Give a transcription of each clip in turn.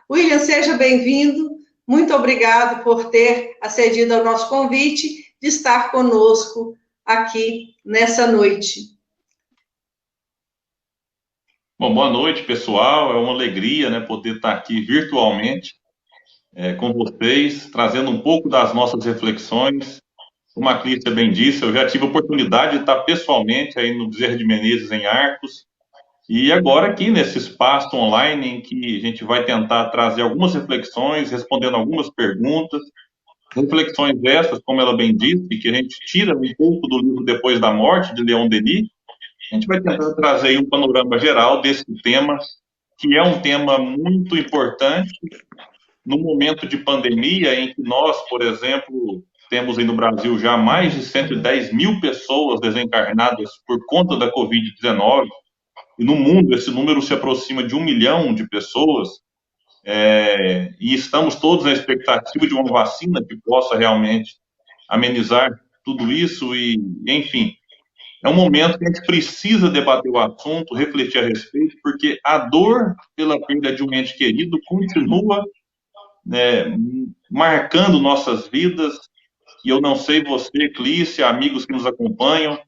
William, seja bem-vindo. Muito obrigado por ter acedido ao nosso convite de estar conosco aqui nessa noite. Bom, boa noite, pessoal. É uma alegria, né, poder estar aqui virtualmente com vocês, trazendo um pouco das nossas reflexões. Como a Clícia bem disse, eu já tive a oportunidade de estar pessoalmente aí no Bezerra de Menezes, em Arcos, e agora aqui nesse espaço online em que a gente vai tentar trazer algumas reflexões, respondendo algumas perguntas, reflexões essas, como ela bem disse, que a gente tira um pouco do livro Depois da Morte, de Leon Denis. A gente vai tentar trazer aí um panorama geral desse tema, que é um tema muito importante no momento de pandemia, em que nós, por exemplo, temos aí no Brasil já mais de 110 mil pessoas desencarnadas por conta da Covid-19, e no mundo esse número se aproxima de 1 milhão de pessoas, e estamos todos na expectativa de uma vacina que possa realmente amenizar tudo isso, e, enfim, é um momento que a gente precisa debater o assunto, refletir a respeito, porque a dor pela perda de um ente querido continua, né, marcando nossas vidas. E eu não sei você, Clícia, amigos que nos acompanham,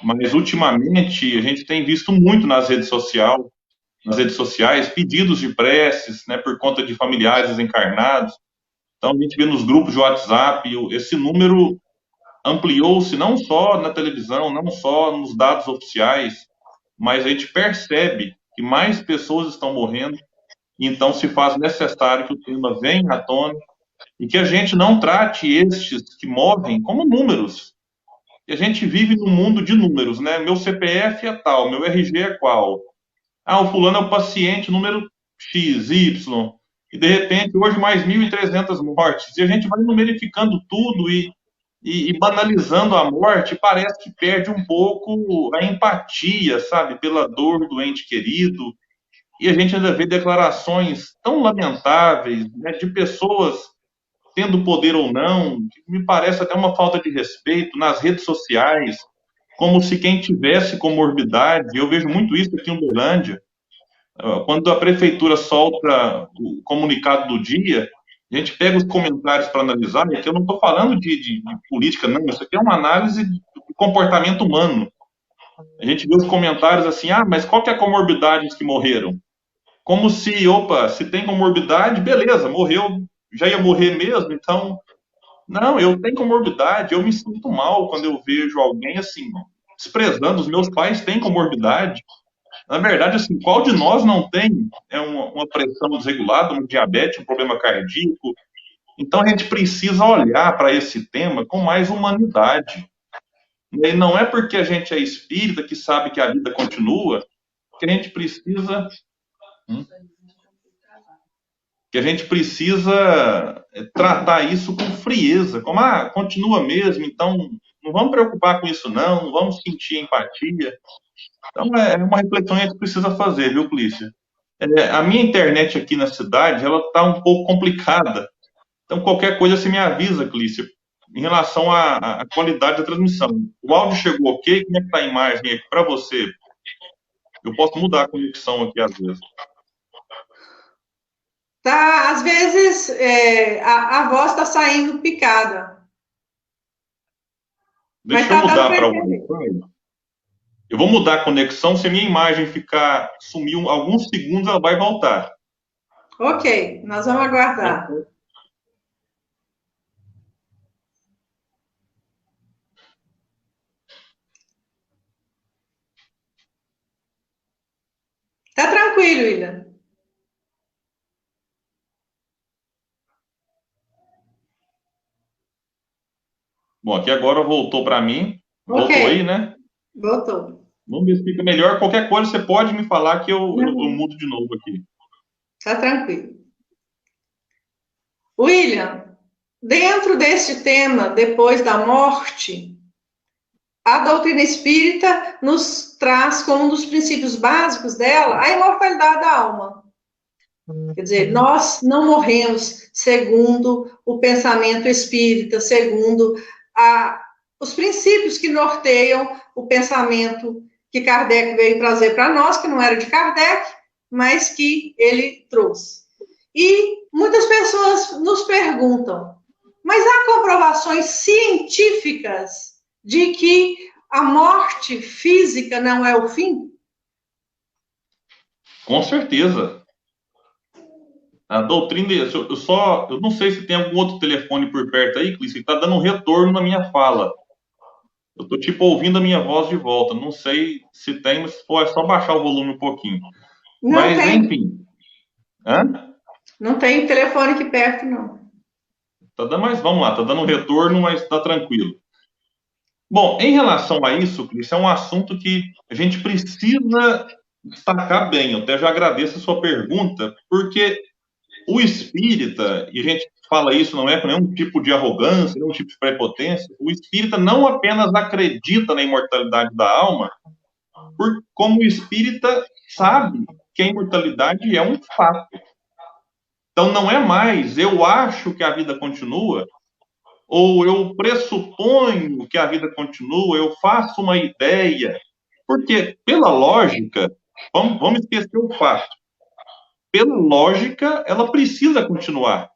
mas ultimamente a gente tem visto muito nas redes sociais, pedidos de preces, né, por conta de familiares desencarnados. Então a gente vê nos grupos de WhatsApp esse número ampliou-se não só na televisão, não só nos dados oficiais, mas a gente percebe que mais pessoas estão morrendo, e então se faz necessário que o tema venha à tona e que a gente não trate estes que morrem como números. E a gente vive num mundo de números, né? Meu CPF é tal, meu RG é qual. Ah, o fulano é o paciente número X, Y. E de repente, hoje mais 1.300 mortes. E a gente vai numerificando tudo e banalizando a morte, parece que perde um pouco a empatia, sabe, pela dor do ente querido. E a gente ainda vê declarações tão lamentáveis, né, de pessoas tendo poder ou não, que me parece até uma falta de respeito nas redes sociais, como se quem tivesse comorbidade, eu vejo muito isso aqui em Uberlândia, quando a prefeitura solta o comunicado do dia, a gente pega os comentários para analisar, e aqui eu não estou falando de política, não, isso aqui é uma análise do comportamento humano. A gente vê os comentários assim, ah, mas qual que é a comorbidade dos que morreram? Como se, opa, se tem comorbidade, beleza, morreu, já ia morrer mesmo, então, não, eu tenho comorbidade, eu me sinto mal quando eu vejo alguém assim, desprezando, os meus pais têm comorbidade. Na verdade, assim, qual de nós não tem uma pressão desregulada, um diabetes, um problema cardíaco? Então, a gente precisa olhar para esse tema com mais humanidade. E não é porque a gente é espírita, que sabe que a vida continua, que a gente precisa tratar isso com frieza, como, ah, continua mesmo, então não vamos preocupar com isso não vamos sentir empatia. Então, é uma reflexão que a gente precisa fazer, viu, Clícia? A minha internet aqui na cidade, ela está um pouco complicada. Então, qualquer coisa você me avisa, Clícia, em relação à qualidade da transmissão. O áudio chegou ok? Como é que está a imagem aqui para você? Eu posso mudar a conexão aqui às vezes. Tá, às vezes a voz está saindo picada. Deixa eu mudar para o Wi-Fi. Eu vou mudar a conexão, se a minha imagem ficar sumir alguns segundos, ela vai voltar. Ok, nós vamos aguardar. Tá tranquilo, William. Bom, aqui agora voltou para mim. Voltou Ok. aí, né? Voltou. Vamos ver se fica melhor. Qualquer coisa você pode me falar que eu mudo de novo aqui. Tá tranquilo. William, dentro deste tema, depois da morte, a doutrina espírita nos traz como um dos princípios básicos dela a imortalidade da alma. Quer dizer, nós não morremos segundo o pensamento espírita, segundo os princípios que norteiam o pensamento que Kardec veio trazer para nós, que não era de Kardec, mas que ele trouxe. E muitas pessoas nos perguntam, mas há comprovações científicas de que a morte física não é o fim? Com certeza. A doutrina, eu não sei se tem algum outro telefone por perto aí, Clícia, que está dando um retorno na minha fala. Eu estou tipo ouvindo a minha voz de volta. Não sei se tem, mas pô, é só baixar o volume um pouquinho. Não Mas, tem, enfim. Hã? não tem telefone aqui perto, não. Tá dando, mas vamos lá, tá dando um retorno, mas está tranquilo. Bom, em relação a isso, Cris, é um assunto que a gente precisa destacar bem. Eu até já agradeço a sua pergunta, porque o espírita, e a gente fala isso não é com nenhum tipo de arrogância, nenhum tipo de prepotência, o espírita não apenas acredita na imortalidade da alma, como o espírita sabe que a imortalidade é um fato. Então não é mais eu acho que a vida continua, ou eu pressuponho que a vida continua, eu faço uma ideia. Porque, pela lógica, vamos esquecer o fato. Pela lógica, ela precisa continuar.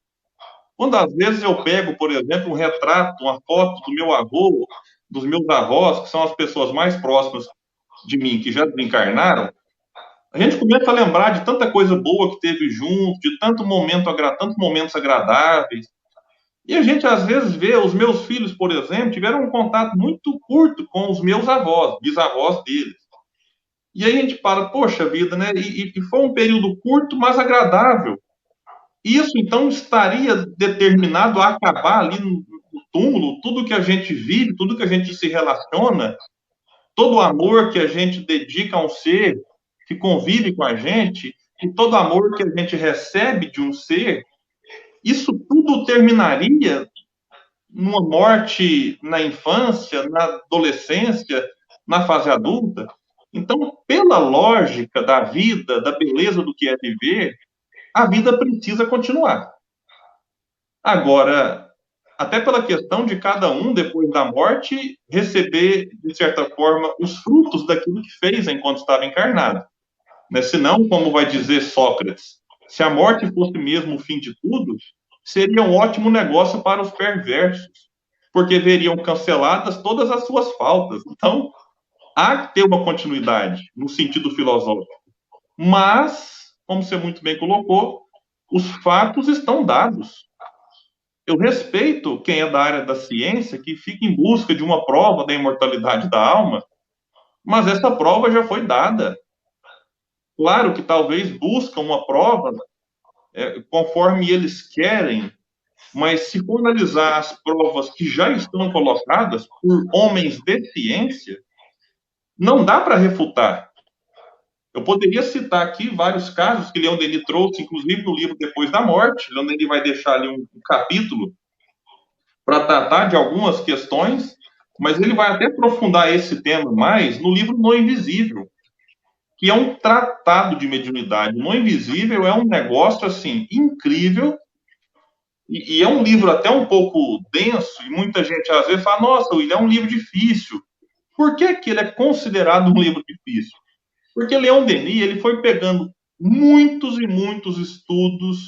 Quando às vezes eu pego, por exemplo, um retrato, uma foto do meu avô, dos meus avós, que são as pessoas mais próximas de mim, que já desencarnaram, a gente começa a lembrar de tanta coisa boa que teve junto, de tantos momentos agradáveis. E a gente às vezes vê, os meus filhos, por exemplo, tiveram um contato muito curto com os meus avós, bisavós deles. E aí a gente para, poxa vida, né? E foi um período curto, mas agradável. Isso então estaria determinado a acabar ali no túmulo, tudo que a gente vive, tudo que a gente se relaciona, todo o amor que a gente dedica a um ser que convive com a gente, e todo amor que a gente recebe de um ser, isso tudo terminaria numa morte na infância, na adolescência, na fase adulta. Então, pela lógica da vida, da beleza do que é viver, a vida precisa continuar. Agora, até pela questão de cada um, depois da morte, receber, de certa forma, os frutos daquilo que fez enquanto estava encarnado. Né? Senão, como vai dizer Sócrates, se a morte fosse mesmo o fim de tudo, seria um ótimo negócio para os perversos, porque veriam canceladas todas as suas faltas. Então, há que ter uma continuidade, no sentido filosófico. Mas, como você muito bem colocou, os fatos estão dados. Eu respeito quem é da área da ciência que fica em busca de uma prova da imortalidade da alma, mas essa prova já foi dada. Claro que talvez buscam uma prova conforme eles querem, mas se for analisar as provas que já estão colocadas por homens de ciência, não dá para refutar. Eu poderia citar aqui vários casos que Leon Denis trouxe, inclusive no livro Depois da Morte. Leon Denis vai deixar ali um capítulo para tratar de algumas questões, mas ele vai até aprofundar esse tema mais no livro No Invisível, que é um tratado de mediunidade. No Invisível é um negócio assim incrível e é um livro até um pouco denso e muita gente às vezes fala: nossa, ele é um livro difícil. Por que que ele é considerado um livro difícil? Porque Leon Denis ele foi pegando muitos e muitos estudos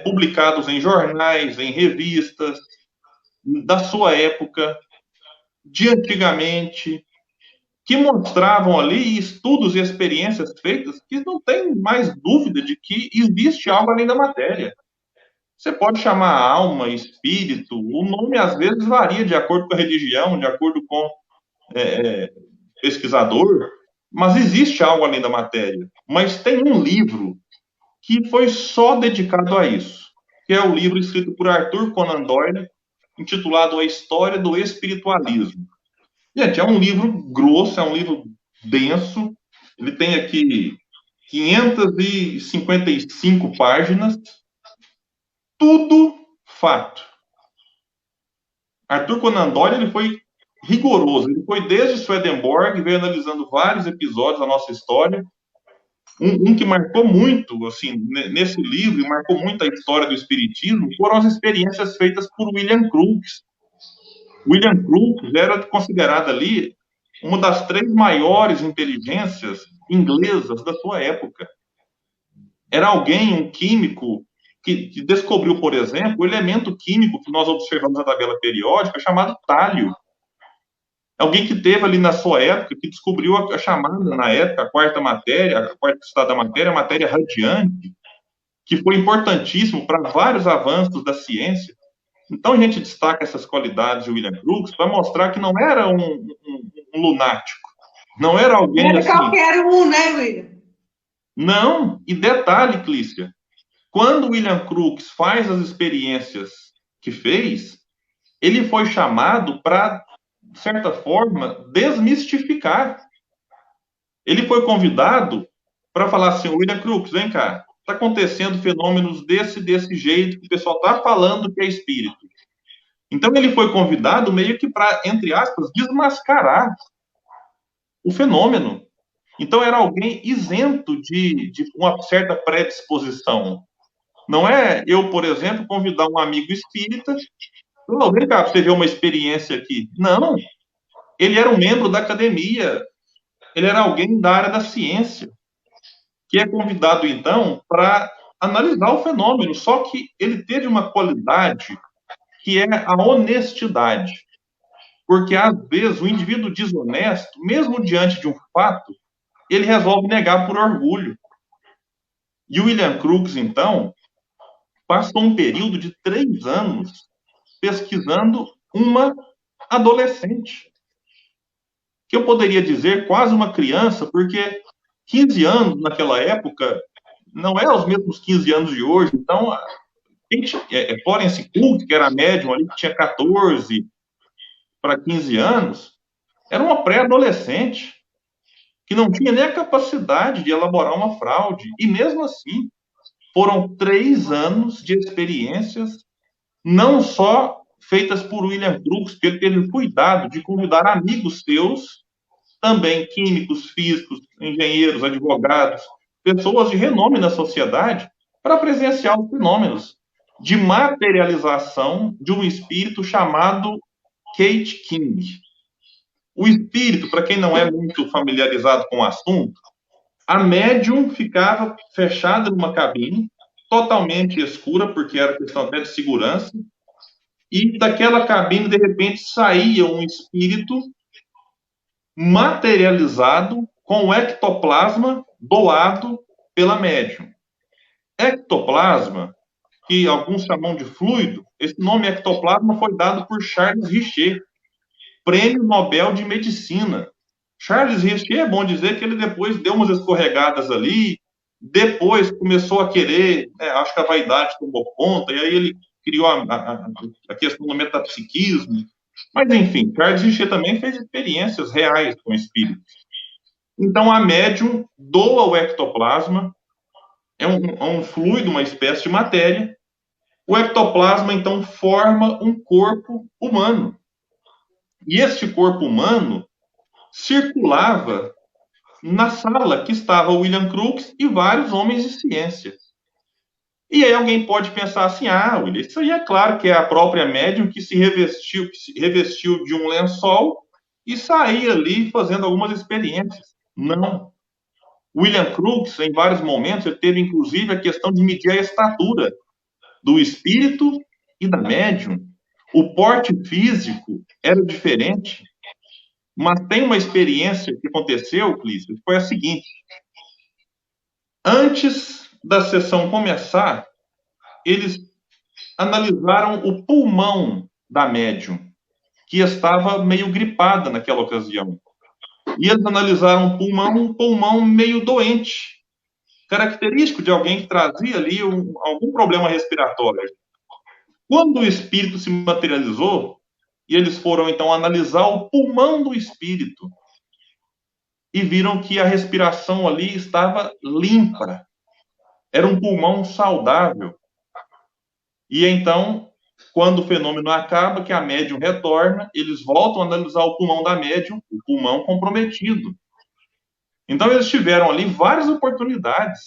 publicados em jornais, em revistas, da sua época, de antigamente, que mostravam ali estudos e experiências feitas que não tem mais dúvida de que existe algo além da matéria. Você pode chamar alma, espírito, o nome às vezes varia de acordo com a religião, de acordo com pesquisador, mas existe algo além da matéria. Mas tem um livro que foi só dedicado a isso, que é o livro escrito por Arthur Conan Doyle, intitulado A História do Espiritualismo. Gente, é um livro grosso, é um livro denso, ele tem aqui 555 páginas, tudo fato. Arthur Conan Doyle ele foi rigoroso, ele foi desde Swedenborg, veio analisando vários episódios da nossa história. Um que marcou muito, assim, nesse livro, marcou muito a história do espiritismo, foram as experiências feitas por William Crookes. William Crookes era considerado ali uma das 3 maiores inteligências inglesas da sua época. Era alguém, um químico, que descobriu, por exemplo, o elemento químico que nós observamos na tabela periódica, chamado tálio. Alguém que teve ali na sua época, que descobriu a chamada, na época, a quarta matéria, a quarta estado da matéria, a matéria radiante, que foi importantíssimo para vários avanços da ciência. Então, a gente destaca essas qualidades de William Crookes para mostrar que não era um lunático, não era alguém Era assim. qualquer um, né, William? Não, e detalhe, Clícia, quando William Crookes faz as experiências que fez, ele foi chamado para, de certa forma, desmistificar. Ele foi convidado para falar assim, William Crookes, vem cá, está acontecendo fenômenos desse jeito, que o pessoal está falando que é espírito. Então ele foi convidado meio que para, entre aspas, desmascarar o fenômeno. Então era alguém isento de uma certa predisposição. Não é eu, por exemplo, convidar um amigo espírita, oh, vem cá, para você ver uma experiência aqui. Não, ele era um membro da academia, ele era alguém da área da ciência, que é convidado, então, para analisar o fenômeno, só que ele teve uma qualidade que é a honestidade. Porque, às vezes, o indivíduo desonesto, mesmo diante de um fato, ele resolve negar por orgulho. E o William Crookes, então, passou um período de 3 anos pesquisando uma adolescente. Que eu poderia dizer quase uma criança, porque 15 anos naquela época não é os mesmos 15 anos de hoje. Então, Florence Cook, que era médium ali, que tinha 14 para 15 anos, era uma pré-adolescente, que não tinha nem a capacidade de elaborar uma fraude. E mesmo assim, foram 3 anos de experiências, não só feitas por William Crookes, que ele teve cuidado de convidar amigos seus, também químicos, físicos, engenheiros, advogados, pessoas de renome na sociedade, para presenciar os fenômenos de materialização de um espírito chamado Kate King. O espírito, para quem não é muito familiarizado com o assunto, a médium ficava fechada numa cabine, totalmente escura, porque era questão até de segurança, e daquela cabine, de repente, saía um espírito materializado com o ectoplasma doado pela médium. Ectoplasma, que alguns chamam de fluido, esse nome ectoplasma foi dado por Charles Richer, Prêmio Nobel de Medicina. Charles Richer, é bom dizer que ele depois deu umas escorregadas ali, depois começou a querer, acho que a vaidade tomou conta, e aí ele criou a questão do metapsiquismo. Mas, enfim, Charles Richer também fez experiências reais com espíritos. Então, a médium doa o ectoplasma, é um fluido, uma espécie de matéria. O ectoplasma, então, forma um corpo humano. E este corpo humano circulava na sala que estava William Crookes e vários homens de ciência. E aí alguém pode pensar assim, William, isso aí é claro que é a própria médium que se revestiu de um lençol e saía ali fazendo algumas experiências. Não. William Crookes, em vários momentos, ele teve inclusive a questão de medir a estatura do espírito e da médium. O porte físico era diferente. Mas tem uma experiência que aconteceu, Clício, que foi a seguinte. Antes da sessão começar, eles analisaram o pulmão da médium, que estava meio gripada naquela ocasião. E eles analisaram um pulmão meio doente, característico de alguém que trazia ali algum problema respiratório. Quando o espírito se materializou, e eles foram, então, analisar o pulmão do espírito, e viram que a respiração ali estava limpa. Era um pulmão saudável. E então, quando o fenômeno acaba, que a médium retorna, eles voltam a analisar o pulmão da médium, o pulmão comprometido. Então, eles tiveram ali várias oportunidades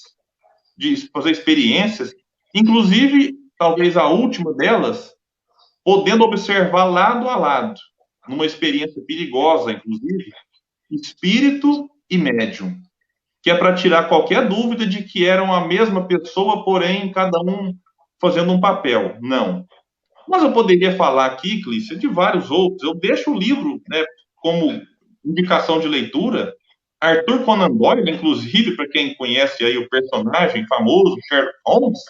de fazer experiências, inclusive, talvez a última delas, podendo observar lado a lado, numa experiência perigosa, inclusive, espírito e médium. que é para tirar qualquer dúvida de que eram a mesma pessoa, porém cada um fazendo um papel. Não. Mas eu poderia falar aqui, Clícia, de vários outros. Eu deixo o livro, né, como indicação de leitura. Arthur Conan Doyle, inclusive, para quem conhece aí o personagem famoso, Sherlock Holmes,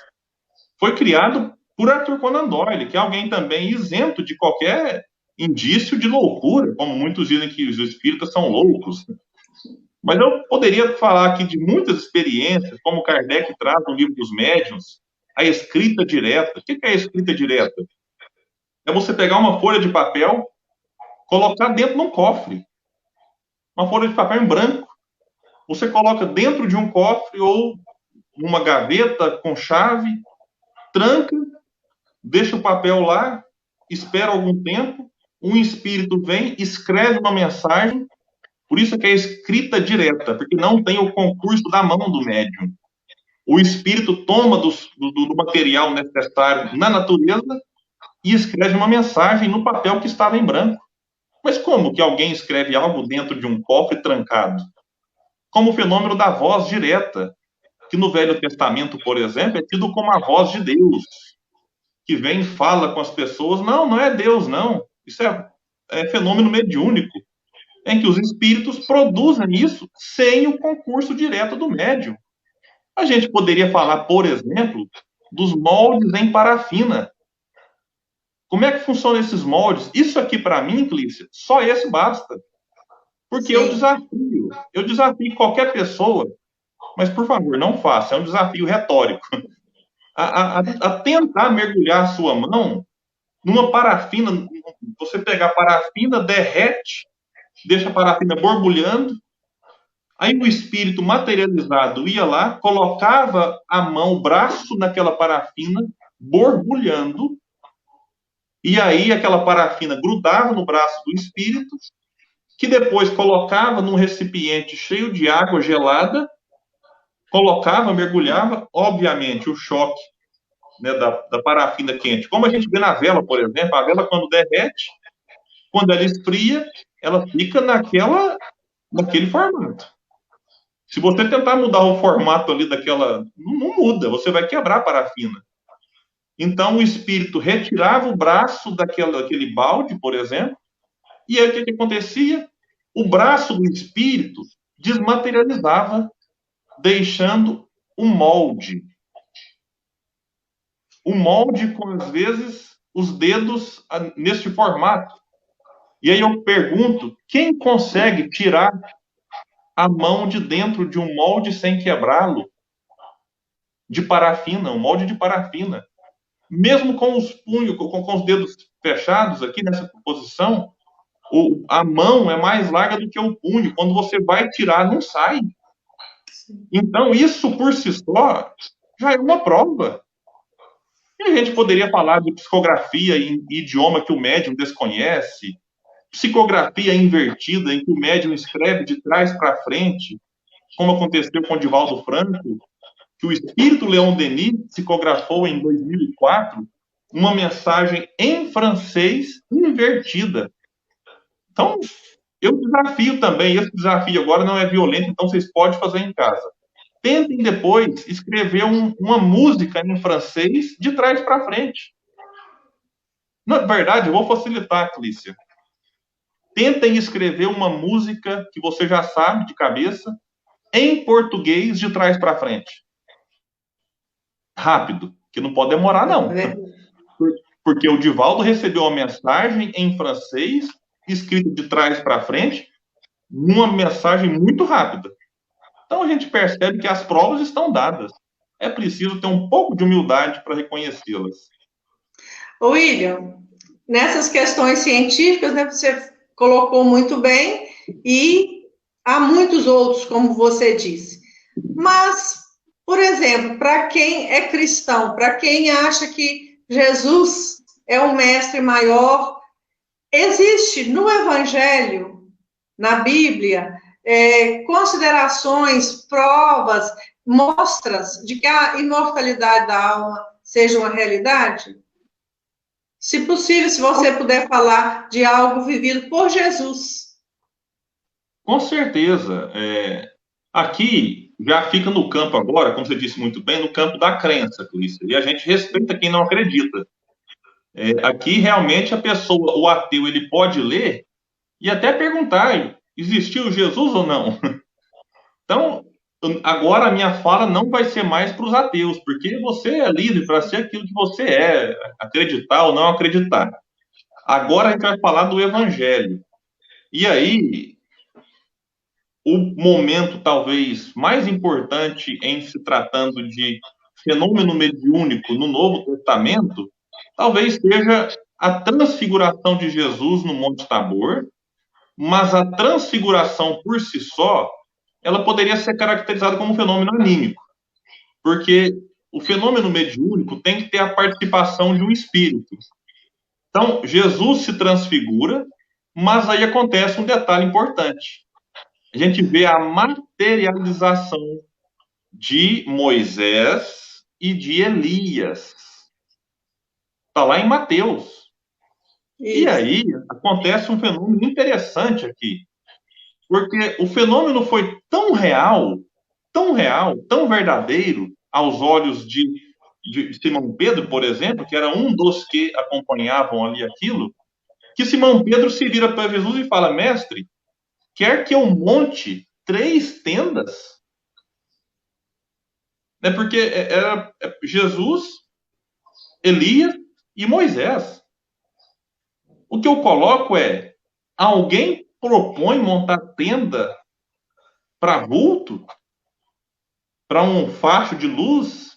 foi criado por Arthur Conan Doyle, que é alguém também isento de qualquer indício de loucura, como muitos dizem que os espíritas são loucos. Mas eu poderia falar aqui de muitas experiências, como Kardec traz no livro dos médiuns, a escrita direta. O que é a escrita direta? É você pegar uma folha de papel, colocar dentro de um cofre. Uma folha de papel em branco. Você coloca dentro de um cofre ou numa gaveta com chave, tranca, deixa o papel lá, espera algum tempo, um espírito vem, escreve uma mensagem, por isso que é escrita direta, porque não tem o concurso da mão do médium. O espírito toma do material necessário na natureza e escreve uma mensagem no papel que estava em branco. Mas como que alguém escreve algo dentro de um cofre trancado? Como o fenômeno da voz direta, que no Velho Testamento, por exemplo, é tido como a voz de Deus, que vem e fala com as pessoas. Não, não é Deus, não. Isso é fenômeno mediúnico, em que os espíritos produzem isso sem o concurso direto do médium. A gente poderia falar, por exemplo, dos moldes em parafina. Como é que funcionam esses moldes? Isso aqui, para mim, Clícia, só esse basta. Porque eu desafio qualquer pessoa, mas, por favor, não faça, é um desafio retórico, a tentar mergulhar a sua mão numa parafina. Você pegar a parafina, derrete, deixa a parafina borbulhando, aí o espírito materializado ia lá, colocava a mão, o braço naquela parafina, borbulhando, e aí aquela parafina grudava no braço do espírito, que depois colocava num recipiente cheio de água gelada, colocava, mergulhava, obviamente, o choque, né, da parafina quente. Como a gente vê na vela, por exemplo, a vela quando derrete, quando ela esfria, ela fica naquele formato. Se você tentar mudar o formato ali daquela, não muda, você vai quebrar a parafina. Então o espírito retirava o braço daquele balde, por exemplo, e aí o que acontecia? O braço do espírito desmaterializava, deixando o molde. O molde com, às vezes, os dedos neste formato. E aí eu pergunto, quem consegue tirar a mão de dentro de um molde sem quebrá-lo? De parafina, um molde de parafina. Mesmo com os punhos, com os dedos fechados aqui nessa posição, a mão é mais larga do que o punho. Quando você vai tirar, não sai. Então, isso por si só já é uma prova. E a gente poderia falar de psicografia em idioma que o médium desconhece, psicografia invertida, em que o médium escreve de trás para frente, como aconteceu com Divaldo Franco, que o espírito Leon Denis psicografou em 2004 uma mensagem em francês invertida. Então, eu desafio também, esse desafio agora não é violento, então vocês podem fazer em casa. Tentem depois escrever uma música em francês de trás para frente. Na verdade, eu vou facilitar, Clícia. Tentem escrever uma música que você já sabe de cabeça, em português, de trás para frente. Rápido, que não pode demorar, não. Porque o Divaldo recebeu uma mensagem em francês, escrita de trás para frente, uma mensagem muito rápida. Então a gente percebe que as provas estão dadas. É preciso ter um pouco de humildade para reconhecê-las. William, nessas questões científicas, né, você colocou muito bem, e há muitos outros, como você disse. Mas, por exemplo, para quem é cristão, para quem acha que Jesus é o mestre maior, existe no Evangelho, na Bíblia, considerações, provas, mostras de que a imortalidade da alma seja uma realidade? Se possível, se você puder falar de algo vivido por Jesus. Com certeza. Aqui, já fica no campo agora, como você disse muito bem, no campo da crença, Clícia. E a gente respeita quem não acredita. Aqui, realmente, a pessoa, o ateu, ele pode ler e até perguntar, existiu Jesus ou não? Então, agora a minha fala não vai ser mais para os ateus, porque você é livre para ser aquilo que você é, acreditar ou não acreditar. Agora a gente vai falar do evangelho. E aí, o momento talvez mais importante em se tratando de fenômeno mediúnico no Novo Testamento, talvez seja a transfiguração de Jesus no Monte Tabor, mas a transfiguração por si só, ela poderia ser caracterizada como um fenômeno anímico, porque o fenômeno mediúnico tem que ter a participação de um espírito. Então, Jesus se transfigura, mas aí acontece um detalhe importante. A gente vê a materialização de Moisés e de Elias. Está lá em Mateus. Isso. E aí acontece um fenômeno interessante aqui, porque o fenômeno foi tão real, tão verdadeiro aos olhos de Simão Pedro, por exemplo, que era um dos que acompanhavam ali aquilo, que Simão Pedro se vira para Jesus e fala: mestre, quer que eu monte 3 tendas? Porque era Jesus, Elias e Moisés. O que eu coloco é: alguém propõe montar tenda para vulto? Para um facho de luz?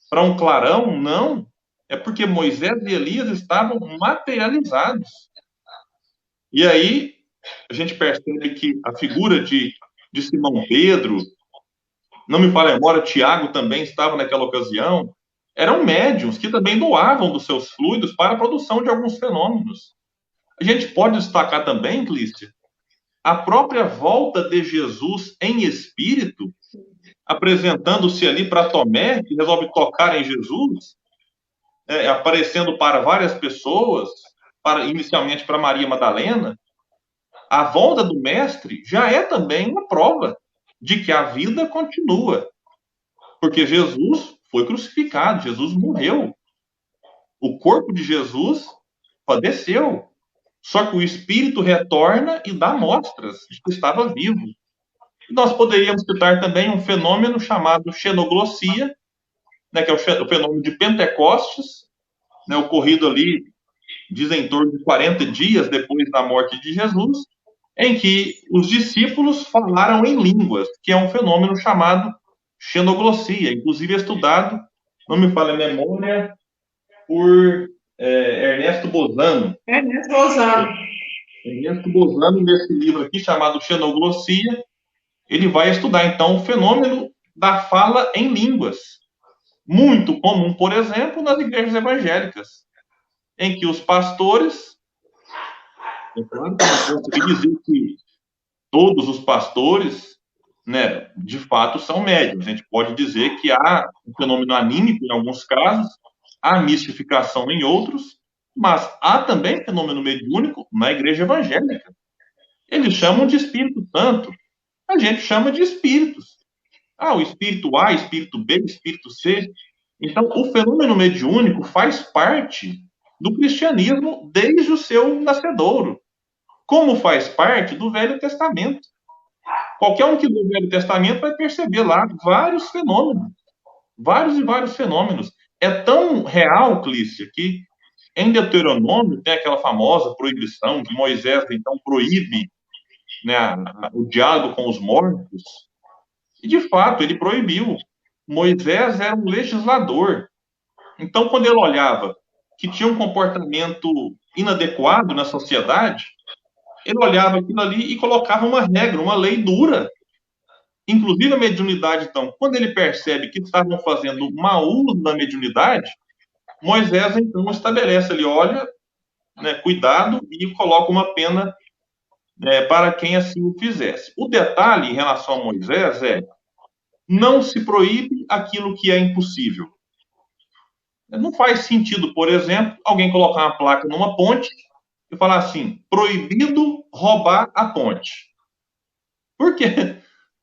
Para um clarão? Não. É porque Moisés e Elias estavam materializados. E aí a gente percebe que a figura de Simão Pedro, não me falha a memória, Tiago também estava naquela ocasião, eram médiuns que também doavam dos seus fluidos para a produção de alguns fenômenos. A gente pode destacar também, Clícia, a própria volta de Jesus em espírito, apresentando-se ali para Tomé, que resolve tocar em Jesus, aparecendo para várias pessoas, inicialmente para Maria Madalena. A volta do mestre já é também uma prova de que a vida continua, porque Jesus foi crucificado, Jesus morreu. O corpo de Jesus padeceu, só que o espírito retorna e dá mostras de que estava vivo. E nós poderíamos citar também um fenômeno chamado xenoglossia, que é o fenômeno de Pentecostes, ocorrido ali, dizem, em torno de 40 dias depois da morte de Jesus, em que os discípulos falaram em línguas, que é um fenômeno chamado xenoglossia, inclusive estudado, não me falha a memória, por Ernesto Bozano. Ernesto Bozano. Ernesto Bozano, nesse livro aqui, chamado Xenoglossia, ele vai estudar, então, o fenômeno da fala em línguas. Muito comum, por exemplo, nas igrejas evangélicas, em que os pastores... É claro que não posso dizer que todos os pastores, de fato, são médiuns. A gente pode dizer que há um fenômeno anímico em alguns casos, há mistificação em outros, mas há também fenômeno mediúnico na igreja evangélica. Eles chamam de Espírito Santo. A gente chama de espíritos. O espírito A, espírito B, espírito C. Então, o fenômeno mediúnico faz parte do cristianismo desde o seu nascedouro, como faz parte do Velho Testamento. Qualquer um que lê o Velho Testamento vai perceber lá vários fenômenos, vários e vários fenômenos. É tão real, Clícia, que em Deuteronômio tem aquela famosa proibição que Moisés, então, proíbe o diálogo com os mortos. E, de fato, ele proibiu. Moisés era um legislador. Então, quando ele olhava que tinha um comportamento inadequado na sociedade, ele olhava aquilo ali e colocava uma regra, uma lei dura. Inclusive a mediunidade, então, quando ele percebe que estavam fazendo mau uso da mediunidade, Moisés, então, estabelece ali, olha, cuidado, e coloca uma pena para quem assim o fizesse. O detalhe em relação a Moisés é: não se proíbe aquilo que é impossível. Não faz sentido, por exemplo, alguém colocar uma placa numa ponte e falar assim: proibido roubar a ponte. Por quê?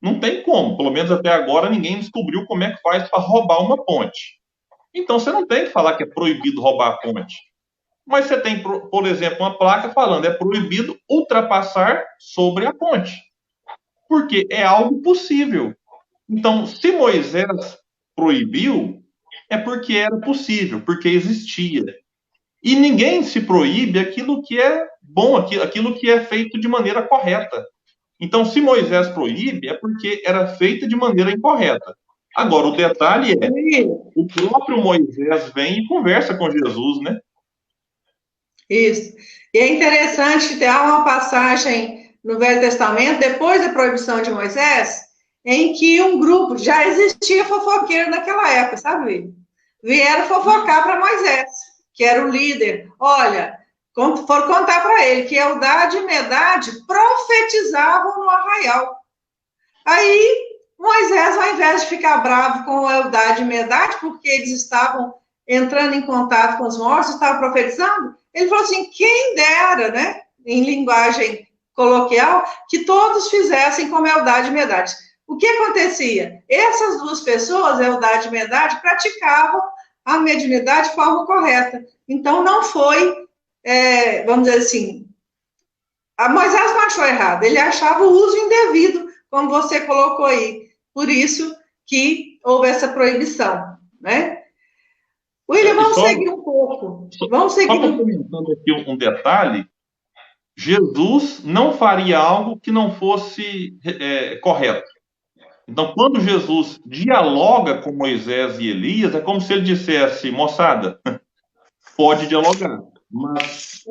Não tem como, pelo menos até agora ninguém descobriu como é que faz para roubar uma ponte. Então você não tem que falar que é proibido roubar a ponte. Mas você tem, por exemplo, uma placa falando é proibido ultrapassar sobre a ponte. Porque é algo possível. Então, se Moisés proibiu, é porque era possível, porque existia. E ninguém se proíbe aquilo que é bom, aquilo que é feito de maneira correta. Então, se Moisés proíbe, é porque era feito de maneira incorreta. Agora, o detalhe é, o próprio Moisés vem e conversa com Jesus, né? Isso. E é interessante que tem uma passagem no Velho Testamento, depois da proibição de Moisés, em que um grupo, já existia fofoqueiro naquela época, sabe? Vieram fofocar para Moisés, que era o líder. Olha, foram contar para ele que Eldade e Medade profetizavam no arraial. Aí Moisés, ao invés de ficar bravo com Eldade e Medade, porque eles estavam entrando em contato com os mortos, estavam profetizando, ele falou assim, quem dera, né, em linguagem coloquial, que todos fizessem como Eldade e Medade. O que acontecia? Essas duas pessoas, Eldade e Medade, praticavam a mediunidade de forma correta. Então, não foi, vamos dizer assim, a Moisés não achou errado, ele achava o uso indevido, como você colocou aí. Por isso que houve essa proibição, né? William, vamos seguir um pouco. Vamos seguir. Só comentando aqui um detalhe, Jesus não faria algo que não fosse correto. Então, quando Jesus dialoga com Moisés e Elias, é como se ele dissesse, moçada, pode dialogar, mas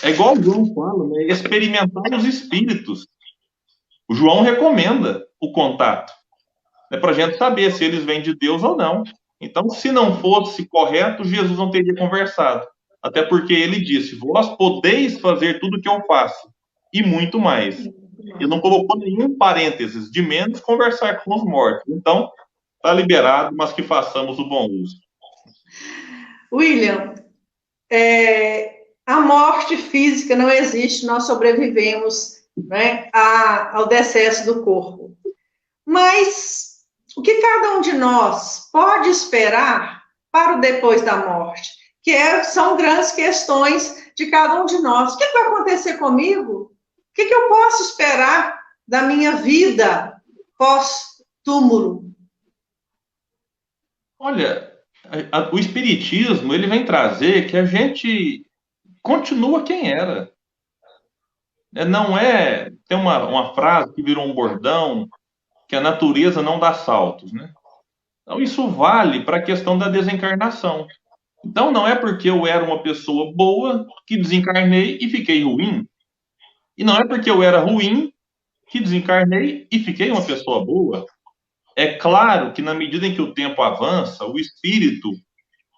é igual o João fala, né? Experimentar os espíritos. O João recomenda o contato, né, para a gente saber se eles vêm de Deus ou não. Então, se não fosse correto, Jesus não teria conversado. Até porque ele disse, vós podeis fazer tudo o que eu faço, e muito mais. Ele não colocou nenhum parênteses, de menos conversar com os mortos. Então, está liberado, mas que façamos o bom uso. William, a morte física não existe, nós sobrevivemos, né, ao decesso do corpo. Mas o que cada um de nós pode esperar para o depois da morte? São grandes questões de cada um de nós. O que vai acontecer comigo? O que eu posso esperar da minha vida pós-túmulo? Olha, o Espiritismo, ele vem trazer que a gente continua quem era. Não é... Tem uma frase que virou um bordão, que a natureza não dá saltos, né? Então, isso vale para a questão da desencarnação. Então, não é porque eu era uma pessoa boa que desencarnei e fiquei ruim. E não é porque eu era ruim que desencarnei e fiquei uma pessoa boa. É claro que, na medida em que o tempo avança, o espírito,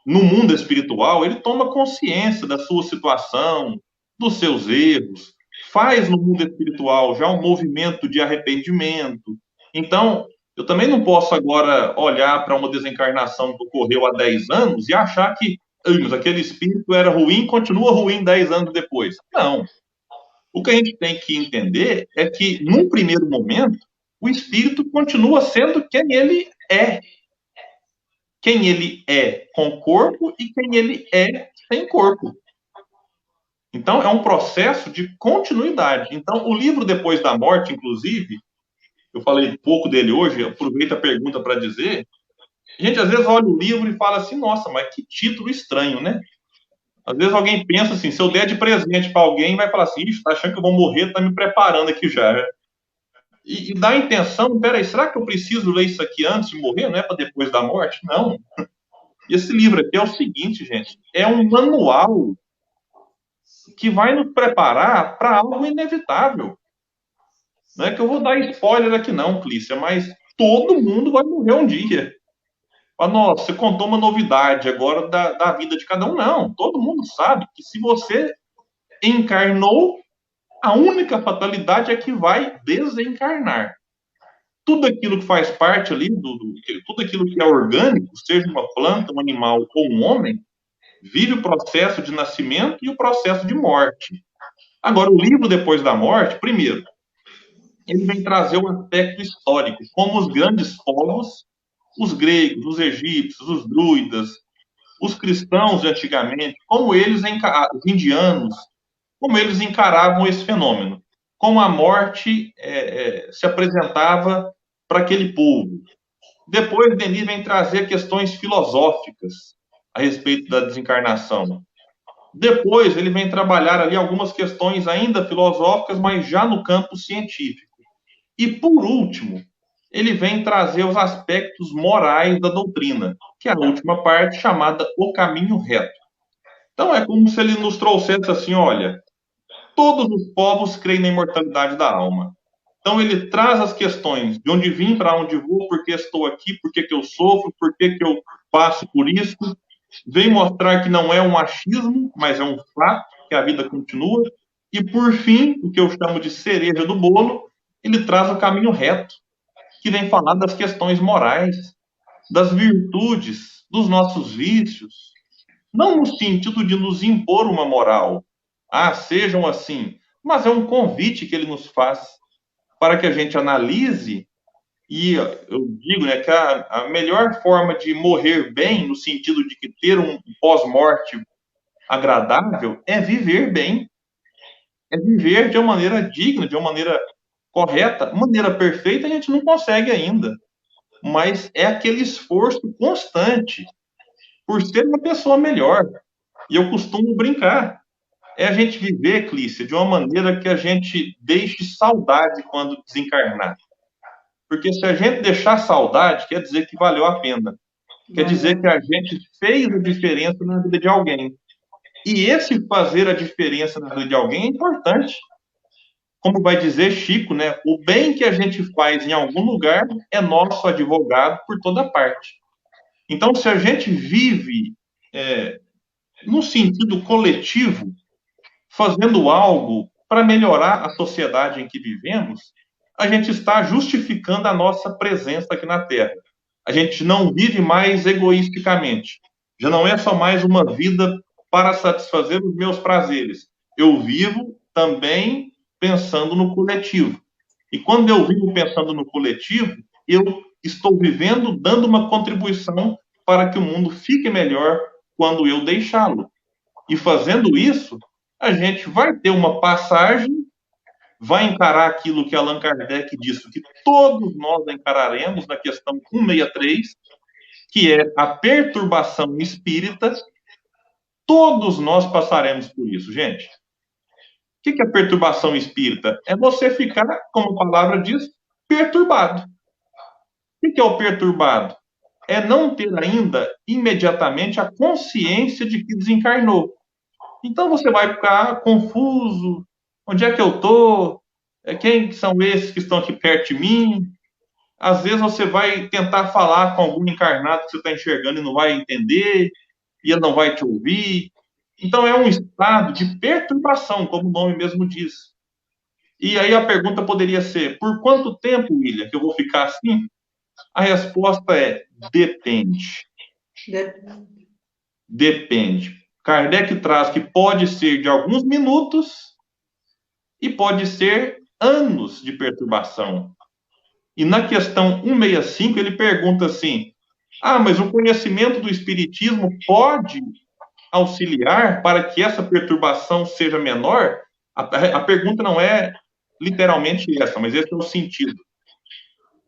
no mundo espiritual, ele toma consciência da sua situação, dos seus erros, faz no mundo espiritual já um movimento de arrependimento. Então, eu também não posso agora olhar para uma desencarnação que ocorreu há 10 anos e achar que mas aquele espírito era ruim e continua ruim 10 anos depois. Não. O que a gente tem que entender é que, num primeiro momento, o espírito continua sendo quem ele é. Quem ele é com corpo e quem ele é sem corpo. Então, é um processo de continuidade. Então, o livro Depois da Morte, inclusive, eu falei pouco dele hoje, aproveito a pergunta para dizer, a gente às vezes olha o livro e fala assim, nossa, mas que título estranho, né? Às vezes alguém pensa assim, se eu der de presente para alguém, vai falar assim, está achando que eu vou morrer, está me preparando aqui já. E dá a intenção, peraí, será que eu preciso ler isso aqui antes de morrer? Não é para depois da morte? Não. Esse livro aqui é o seguinte, gente, é um manual que vai nos preparar para algo inevitável. Não é que eu vou dar spoiler aqui não, Clícia, mas todo mundo vai morrer um dia. Nossa, você contou uma novidade agora da vida de cada um. Não, todo mundo sabe que se você encarnou, a única fatalidade é que vai desencarnar. Tudo aquilo que faz parte ali, tudo aquilo que é orgânico, seja uma planta, um animal ou um homem, vive o processo de nascimento e o processo de morte. Agora, o livro Depois da Morte, primeiro, ele vem trazer um aspecto histórico, como os grandes povos, os gregos, os egípcios, os druidas, os cristãos de antigamente, como eles, os indianos, como eles encaravam esse fenômeno, como a morte se apresentava para aquele povo. Depois, Denis vem trazer questões filosóficas a respeito da desencarnação. Depois, ele vem trabalhar ali algumas questões ainda filosóficas, mas já no campo científico. E, por último, ele vem trazer os aspectos morais da doutrina, que é a última parte, chamada o caminho reto. Então, é como se ele nos trouxesse assim, olha, todos os povos creem na imortalidade da alma. Então, ele traz as questões de onde vim, para onde vou, por que estou aqui, por que eu sofro, por que eu passo por isso. Vem mostrar que não é um achismo, mas é um fato, que a vida continua. E, por fim, o que eu chamo de cereja do bolo, ele traz o caminho reto, que vem falar das questões morais, das virtudes, dos nossos vícios, não no sentido de nos impor uma moral, sejam assim, mas é um convite que ele nos faz para que a gente analise, e eu digo, né, que a melhor forma de morrer bem, no sentido de que ter um pós-morte agradável, é viver bem, é viver de uma maneira digna, de uma maneira correta. Maneira perfeita a gente não consegue ainda, mas é aquele esforço constante por ser uma pessoa melhor. E eu costumo brincar, é a gente viver, Clícia, de uma maneira que a gente deixe saudade quando desencarnar. Porque se a gente deixar saudade, quer dizer que valeu a pena. Quer dizer que a gente fez a diferença na vida de alguém. E esse fazer a diferença na vida de alguém é importante. Como vai dizer Chico, né? O bem que a gente faz em algum lugar é nosso advogado por toda parte. Então, se a gente vive no sentido coletivo, fazendo algo para melhorar a sociedade em que vivemos, a gente está justificando a nossa presença aqui na Terra. A gente não vive mais egoisticamente. Já não é só mais uma vida para satisfazer os meus prazeres. Eu vivo também pensando no coletivo. E quando eu vivo pensando no coletivo, eu estou vivendo dando uma contribuição para que o mundo fique melhor quando eu deixá-lo. E fazendo isso, a gente vai ter uma passagem, vai encarar aquilo que Allan Kardec disse, que todos nós encararemos na questão 163, que é a perturbação espírita. Todos nós passaremos por isso, gente. O que é perturbação espírita? É você ficar, como a palavra diz, perturbado. O que é o perturbado? É não ter ainda imediatamente a consciência de que desencarnou. Então você vai ficar confuso. Onde é que eu estou? Quem são esses que estão aqui perto de mim? Às vezes você vai tentar falar com algum encarnado que você está enxergando e não vai entender, e ele não vai te ouvir. Então é um estado de perturbação, como o nome mesmo diz. E aí a pergunta poderia ser: por quanto tempo, William, que eu vou ficar assim? A resposta é: depende. Depende. Kardec traz que pode ser de alguns minutos e pode ser anos de perturbação. E na questão 165 ele pergunta assim: mas o conhecimento do espiritismo pode auxiliar para que essa perturbação seja menor? A pergunta não é literalmente essa, mas esse é o sentido.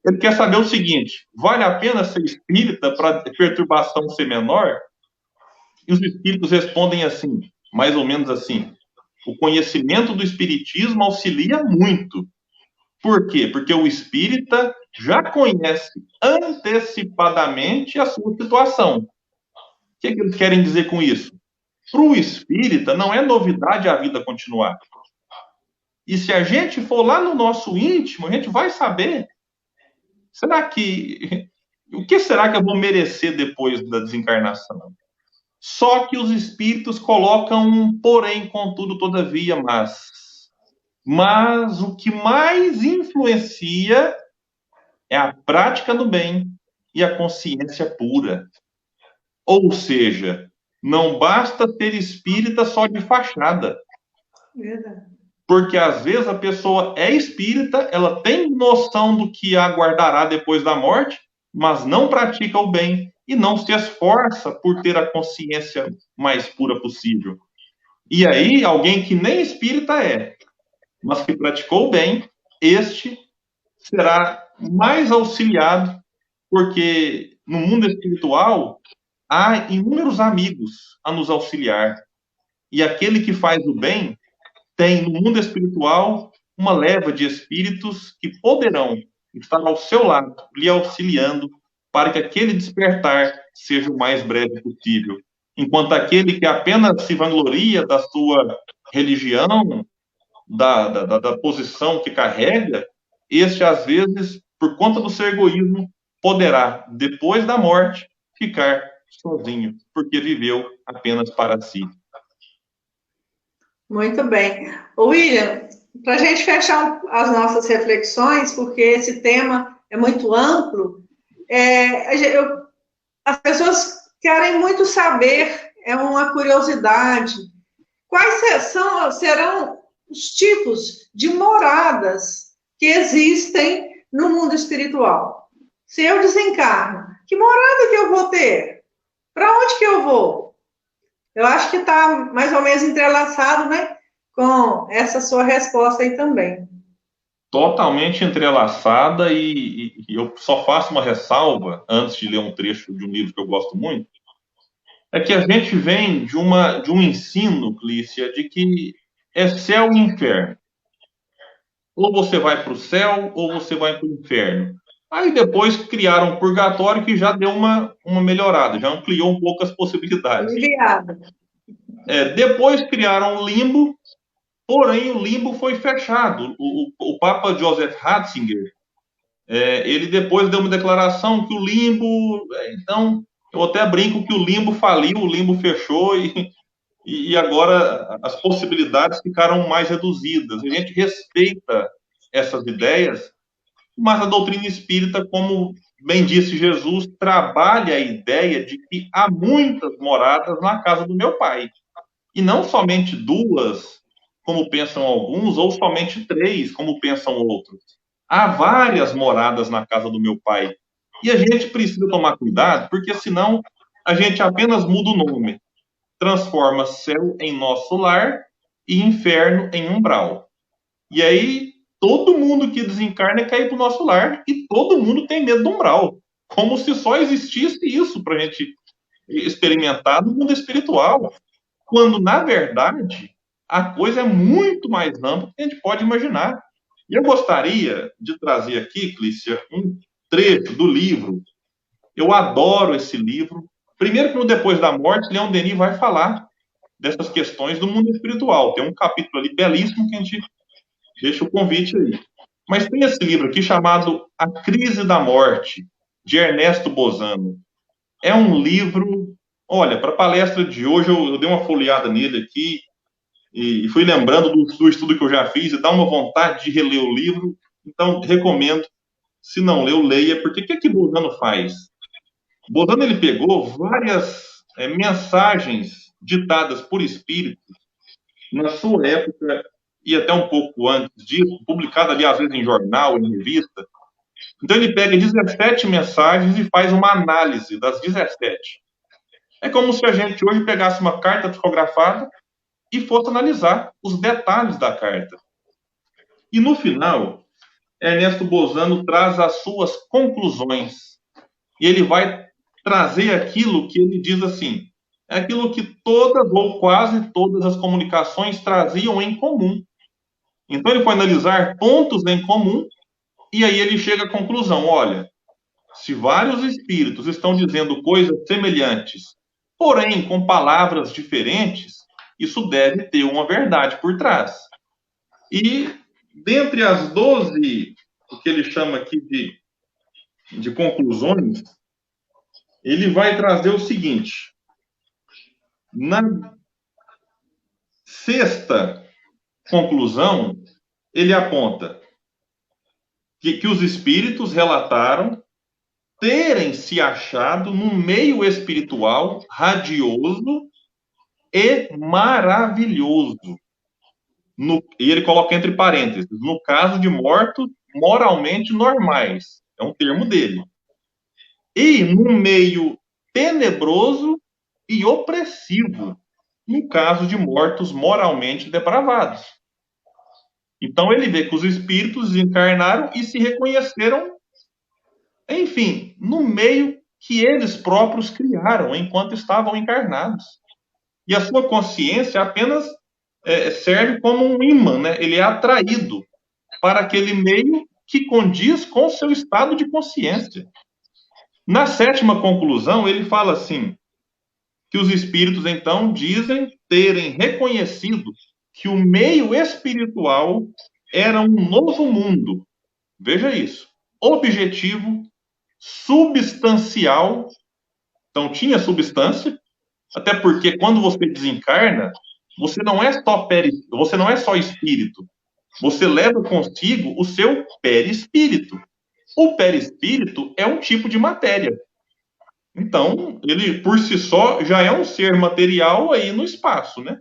Ele quer saber o seguinte: vale a pena ser espírita para a perturbação ser menor? E os espíritos respondem assim, mais ou menos assim: o conhecimento do espiritismo auxilia muito. Por quê? Porque o espírita já conhece antecipadamente a sua situação. O que eles querem dizer com isso? Para o espírita, não é novidade a vida continuar. E se a gente for lá no nosso íntimo, a gente vai saber. O que será que eu vou merecer depois da desencarnação? Só que os espíritos colocam um porém, contudo, todavia, mas o que mais influencia é a prática do bem e a consciência pura. Ou seja, não basta ser espírita só de fachada. Verdade. porque às vezes a pessoa é espírita, ela tem noção do que aguardará depois da morte, mas não pratica o bem e não se esforça por ter a consciência mais pura possível. E aí, alguém que nem espírita é, mas que praticou o bem, este será mais auxiliado, porque no mundo espiritual há inúmeros amigos a nos auxiliar. E aquele que faz o bem tem no mundo espiritual uma leva de espíritos que poderão estar ao seu lado, lhe auxiliando, para que aquele despertar seja o mais breve possível. Enquanto aquele que apenas se vangloria da sua religião, da posição que carrega, este, às vezes, por conta do seu egoísmo, poderá, depois da morte, ficar sozinho, porque viveu apenas para si. Muito bem. William, para a gente fechar as nossas reflexões, porque esse tema é muito amplo, as pessoas querem muito saber, é uma curiosidade, serão os tipos de moradas que existem no mundo espiritual. Se eu desencarno, que morada que eu vou ter? Para onde que eu vou? Eu acho que está mais ou menos entrelaçado, né, com essa sua resposta aí também. Totalmente entrelaçada, e eu só faço uma ressalva antes de ler um trecho de um livro que eu gosto muito, é que a gente vem de um ensino, Clícia, de que é céu e inferno. Ou você vai para o céu, ou você vai para o inferno. Aí depois criaram um purgatório que já deu uma melhorada, já ampliou um pouco as possibilidades. Depois criaram o limbo, porém o limbo foi fechado. O Papa Joseph Ratzinger, ele depois deu uma declaração que o limbo... Então, eu até brinco que o limbo faliu, o limbo fechou, e agora as possibilidades ficaram mais reduzidas. A gente respeita essas ideias, mas a doutrina espírita, como bem disse Jesus, trabalha a ideia de que há muitas moradas na casa do meu Pai. E não somente duas, como pensam alguns, ou somente três, como pensam outros. Há várias moradas na casa do meu Pai. E a gente precisa tomar cuidado, porque senão a gente apenas muda o nome. Transforma céu em nosso lar e inferno em umbral. E aí, todo mundo que desencarna cai para o nosso lar e todo mundo tem medo do umbral. Como se só existisse isso para a gente experimentar no mundo espiritual. Quando, na verdade, a coisa é muito mais ampla do que a gente pode imaginar. E eu gostaria de trazer aqui, Clícia, um trecho do livro. Eu adoro esse livro. Primeiro que no Depois da Morte, Leon Denis vai falar dessas questões do mundo espiritual. Tem um capítulo ali belíssimo que a gente deixa o convite aí. Mas tem esse livro aqui chamado A Crise da Morte, de Ernesto Bozano. É um livro... Olha, para a palestra de hoje, eu dei uma folheada nele aqui e fui lembrando do estudo que eu já fiz e dá uma vontade de reler o livro. Então, recomendo. Se não leu, leia. Porque o que Bozano faz? Bozano, ele pegou várias mensagens ditadas por espíritos na sua época e até um pouco antes disso, publicada ali às vezes em jornal, em revista. Então ele pega 17 mensagens e faz uma análise das 17. É como se a gente hoje pegasse uma carta psicografada e fosse analisar os detalhes da carta. E no final, Ernesto Bozano traz as suas conclusões. E ele vai trazer aquilo que ele diz assim, é aquilo que todas ou quase todas as comunicações traziam em comum. Então ele foi analisar pontos em comum e aí ele chega à conclusão, olha, se vários espíritos estão dizendo coisas semelhantes, porém com palavras diferentes, isso deve ter uma verdade por trás. E dentre as 12, o que ele chama aqui de conclusões, ele vai trazer o seguinte, na sexta conclusão, ele aponta que os espíritos relataram terem se achado num meio espiritual radioso e maravilhoso. E ele coloca entre parênteses, no caso de mortos moralmente normais, é um termo dele, e num meio tenebroso e opressivo, no caso de mortos moralmente depravados. Então ele vê que os espíritos encarnaram e se reconheceram, enfim, no meio que eles próprios criaram enquanto estavam encarnados. E a sua consciência apenas serve como um imã, né? Ele é atraído para aquele meio que condiz com o seu estado de consciência. Na sétima conclusão, ele fala assim, que os espíritos, então, dizem terem reconhecido que o meio espiritual era um novo mundo. Veja isso. Objetivo, substancial. Então, tinha substância, até porque quando você desencarna, você não é só espírito. Você leva consigo o seu perispírito. O perispírito é um tipo de matéria. Então, ele por si só já é um ser material aí no espaço, né?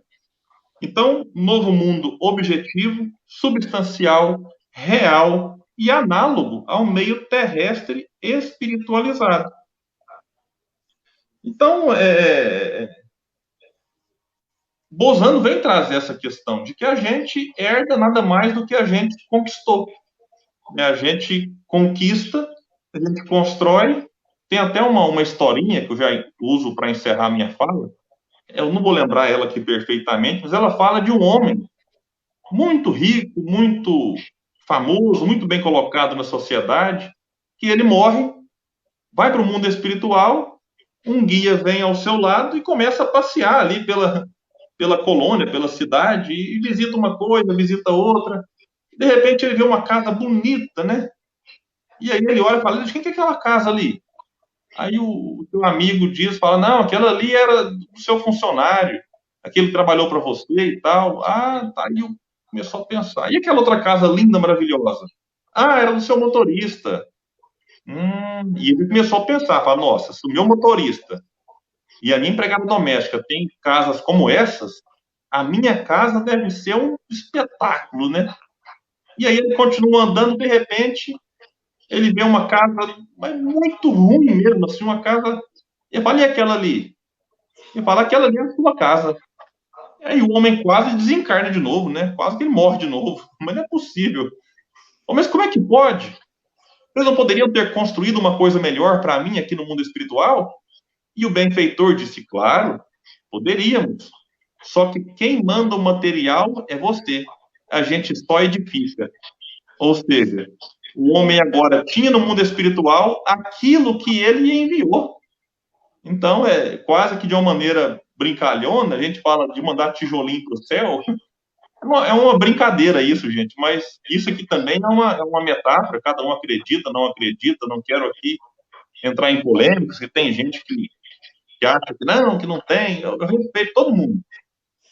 Então, novo mundo objetivo, substancial, real e análogo ao meio terrestre espiritualizado. Então, Bozano vem trazer essa questão de que a gente herda nada mais do que a gente conquistou. A gente conquista, a gente constrói. Tem até uma historinha que eu já uso para encerrar minha fala. Eu não vou lembrar ela aqui perfeitamente, mas ela fala de um homem muito rico, muito famoso, muito bem colocado na sociedade, que ele morre, vai para o mundo espiritual, um guia vem ao seu lado e começa a passear ali pela colônia, pela cidade, e visita uma coisa, visita outra. De repente ele vê uma casa bonita, né? E aí ele olha e fala, de quem que é aquela casa ali? Aí o seu amigo diz, fala, não, aquela ali era do seu funcionário, aquele que trabalhou para você e tal. Ah, tá. Aí eu começou a pensar. E aquela outra casa linda, maravilhosa? Ah, era do seu motorista. E ele começou a pensar, fala, nossa, se o meu motorista e a minha empregada doméstica tem casas como essas, a minha casa deve ser um espetáculo, né? E aí ele continua andando, de repente, ele vê uma casa mas muito ruim mesmo, assim, uma casa. Ele fala, e aquela ali? Ele fala, aquela ali é a sua casa. Aí o homem quase desencarna de novo, né? Quase que ele morre de novo. Mas não é possível. Mas como é que pode? Eles não poderiam ter construído uma coisa melhor para mim aqui no mundo espiritual? E o benfeitor disse, claro, poderíamos. Só que quem manda o material é você. A gente só edifica. Ou seja, o homem agora tinha no mundo espiritual aquilo que ele enviou. Então, é quase que de uma maneira brincalhona, a gente fala de mandar tijolinho para o céu. É uma brincadeira isso, gente, mas isso aqui também é uma metáfora, cada um acredita, não quero aqui entrar em polêmicas, que tem gente que acha que não tem, eu respeito todo mundo.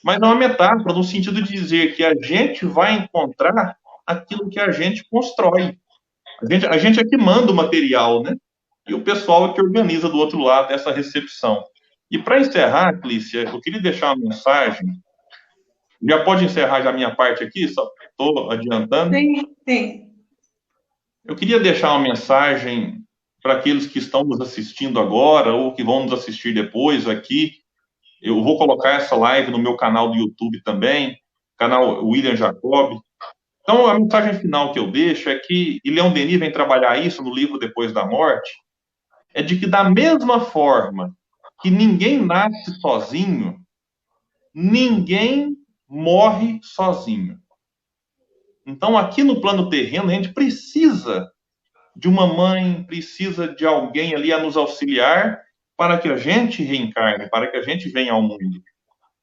Mas é uma metáfora no sentido de dizer que a gente vai encontrar aquilo que a gente constrói. A gente é que manda o material, né? E o pessoal é que organiza do outro lado essa recepção. E para encerrar, Clícia, eu queria deixar uma mensagem. Já pode encerrar já a minha parte aqui, só estou adiantando. Sim, sim. Eu queria deixar uma mensagem para aqueles que estão nos assistindo agora ou que vão nos assistir depois aqui. Eu vou colocar essa live no meu canal do YouTube também, canal William Jacob. Então, a mensagem final que eu deixo é que, e Leon Denis vem trabalhar isso no livro Depois da Morte, é de que da mesma forma que ninguém nasce sozinho, ninguém morre sozinho. Então, aqui no plano terreno, a gente precisa de uma mãe, precisa de alguém ali a nos auxiliar para que a gente reencarne, para que a gente venha ao mundo.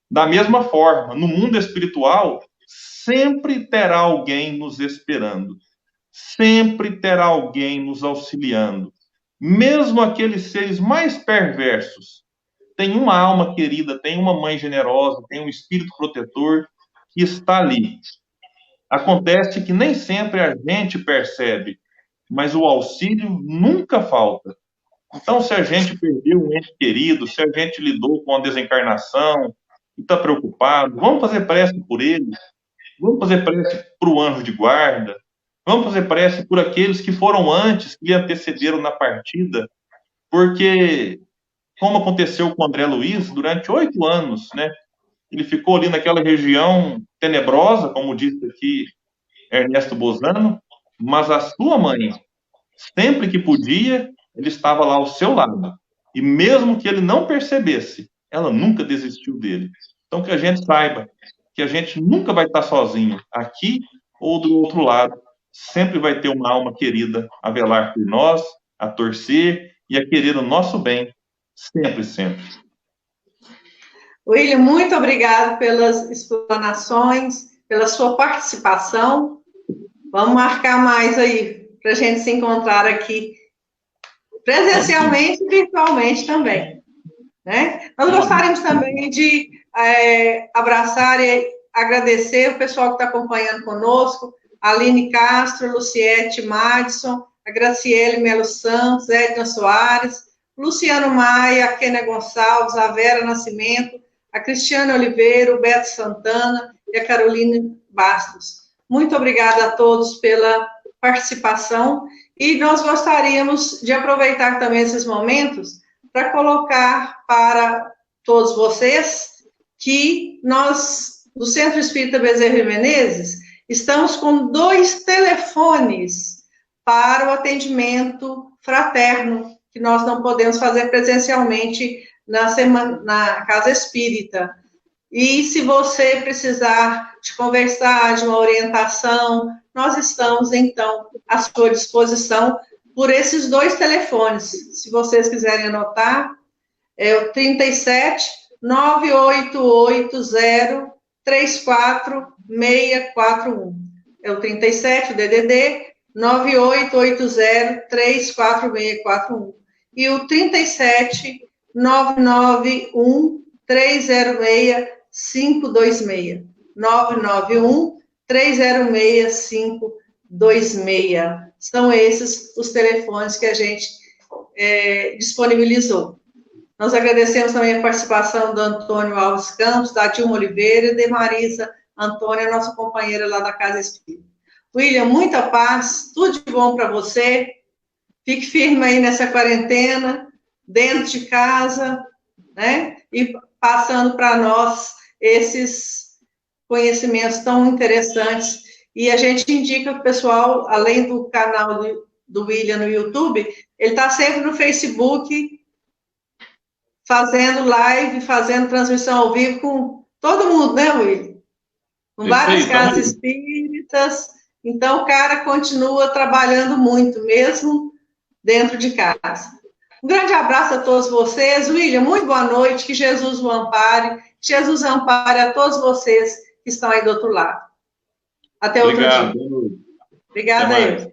Da mesma forma, no mundo espiritual, sempre terá alguém nos esperando, sempre terá alguém nos auxiliando. Mesmo aqueles seres mais perversos, tem uma alma querida, tem uma mãe generosa, tem um espírito protetor que está ali. Acontece que nem sempre a gente percebe, mas o auxílio nunca falta. Então, se a gente perdeu um ente querido, se a gente lidou com a desencarnação e está preocupado, vamos fazer prece por ele. Vamos fazer prece para o anjo de guarda. Vamos fazer prece por aqueles que foram antes, que antecederam na partida, porque, como aconteceu com o André Luiz, durante 8 anos, né? Ele ficou ali naquela região tenebrosa, como disse aqui Ernesto Bozano, mas a sua mãe, sempre que podia, ele estava lá ao seu lado. E mesmo que ele não percebesse, ela nunca desistiu dele. Então, que a gente saiba que a gente nunca vai estar sozinho, aqui ou do outro lado. Sempre vai ter uma alma querida a velar por nós, a torcer e a querer o nosso bem, sempre, sempre. William, muito obrigado pelas explanações, pela sua participação. Vamos marcar mais aí, para a gente se encontrar aqui, presencialmente e virtualmente também. Né? Nós gostaríamos também de abraçar e agradecer o pessoal que está acompanhando conosco, a Aline Castro, Luciete Madison, a Graciele Melo Santos, Edna Soares, Luciano Maia, a Kênia Gonçalves, a Vera Nascimento, a Cristiane Oliveira, o Beto Santana e a Caroline Bastos. Muito obrigada a todos pela participação e nós gostaríamos de aproveitar também esses momentos para colocar para todos vocês que nós, do Centro Espírita Bezerra de Menezes, estamos com 2 telefones para o atendimento fraterno, que nós não podemos fazer presencialmente na Casa Espírita. E se você precisar de conversar, de uma orientação, nós estamos, então, à sua disposição por esses 2 telefones. Se vocês quiserem anotar, é o 37 9880 34641. É o 37, o DDD, 9880 34641. E o 37 991 306 526. 991 306 526. São esses os telefones que a gente disponibilizou. Nós agradecemos também a participação do Antônio Alves Campos, da Dilma Oliveira e de Marisa Antônia, nossa companheira lá da Casa Espírita. William, muita paz, tudo de bom para você. Fique firme aí nessa quarentena, dentro de casa, né? E passando para nós esses conhecimentos tão interessantes. E a gente indica para o pessoal, além do canal do William no YouTube, ele está sempre no Facebook, fazendo live, fazendo transmissão ao vivo com todo mundo, né, William? Com várias casas espíritas. Então, o cara continua trabalhando muito, mesmo dentro de casa. Um grande abraço a todos vocês. William, muito boa noite. Que Jesus o ampare. Que Jesus ampare a todos vocês que estão aí do outro lado. Até outro dia. Obrigada, eu.